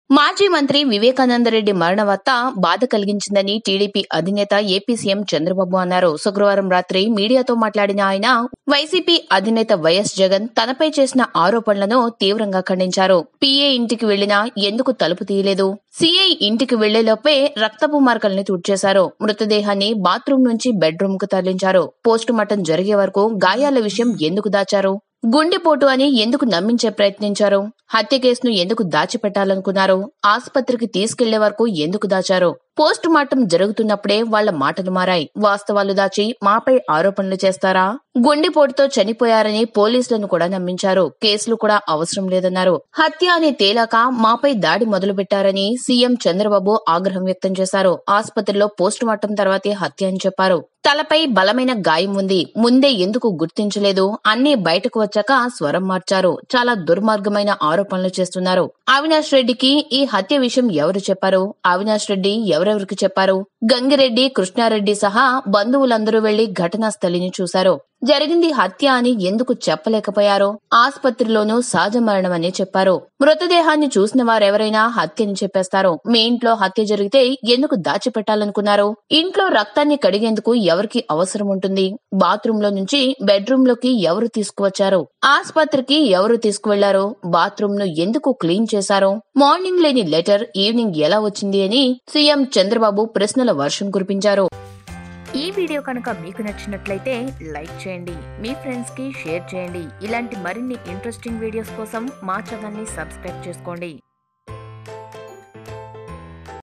మాజీ మంత్రి వివేకానందరెడ్డి మరణ వార్త బాధ కలిగించిందని టీడీపీ అధినేత ఏపీ సీఎం చంద్రబాబు అన్నారు. శుక్రవారం రాత్రి మీడియాతో మాట్లాడిన ఆయన వైసీపీ అధినేత వైఎస్ జగన్ తనపై చేసిన ఆరోపణలను తీవ్రంగా ఖండించారు. పీఏ ఇంటికి వెళ్లినా ఎందుకు తలుపు తీయలేదు? సీఐ ఇంటికి వెళ్లేలోపే రక్తపు మార్కల్ని తుడిచేశారు. మృతదేహాన్ని బాత్రూం నుంచి బెడ్రూమ్ కు తరలించారు. పోస్టు మార్టం జరిగే వరకు గాయాల విషయం ఎందుకు దాచారు? గుండెపోటు అని ఎందుకు నమ్మించే ప్రయత్నించారు? హత్య కేసును ఎందుకు దాచిపెట్టాలనుకున్నారు? ఆసుపత్రికి తీసుకెళ్లే వరకు ఎందుకు దాచారు? పోస్టు మార్టం జరుగుతున్నప్పుడే వాళ్ల మాటలు మారాయి. వాస్తవాలు దాచి మాపై ఆరోపణలు చేస్తారా? గుండెపోటుతో చనిపోయారని పోలీసులను కూడా నమ్మించారు. కేసులు కూడా అవసరం లేదన్నారు. హత్య అని తేలాక మాపై దాడి మొదలుపెట్టారని సీఎం చంద్రబాబు ఆగ్రహం వ్యక్తం చేశారు. ఆసుపత్రిలో పోస్టు మార్టం తర్వాతే హత్య అని చెప్పారు. తలపై బలమైన గాయం ఉంది. ముందే ఎందుకు గుర్తించలేదు? అన్నీ బయటకు వచ్చాక స్వరం మార్చారు. చాలా దుర్మార్గమైన ఆరోపణలు చేస్తున్నారు. అవినాష్ రెడ్డికి ఈ హత్య విషయం ఎవరు చెప్పారు? అవినాష్ రెడ్డి ఎవరెవరికి చెప్పారు? గంగిరెడ్డి, కృష్ణారెడ్డి సహా బంధువులందరూ వెళ్లి ఘటనా స్థలిని చూశారు. జరిగింది హత్య అని ఎందుకు చెప్పలేకపోయారో? ఆసుపత్రిలోనూ సహజ మరణమని చెప్పారు. మృతదేహాన్ని చూసిన వారెవరైనా హత్యని చెప్పేస్తారు. మీ ఇంట్లో హత్య జరిగితే ఎందుకు దాచిపెట్టాలనుకున్నారు? ఇంట్లో రక్తాన్ని కడిగేందుకు ఎవరికి అవసరం ఉంటుంది? బాత్రూమ్ లో నుంచి బెడ్రూమ్ లోకి ఎవరు తీసుకువచ్చారు? ఆసుపత్రికి ఎవరు తీసుకువెళ్లారు? బాత్రూమ్ ను ఎందుకు క్లీన్ చేశారు? మార్నింగ్ లేని లెటర్ ఈవినింగ్ ఎలా వచ్చింది అని సీఎం చంద్రబాబు ప్రశ్నల వర్షం కురిపించారు. ఈ వీడియో కనుక మీకు నచ్చినట్లయితే లైక్ చేయండి, మీ ఫ్రెండ్స్ కి షేర్ చేయండి. ఇలాంటి మరిన్ని ఇంట్రెస్టింగ్ వీడియోస్ కోసం మా ఛానల్ ని సబ్స్క్రైబ్ చేసుకోండి.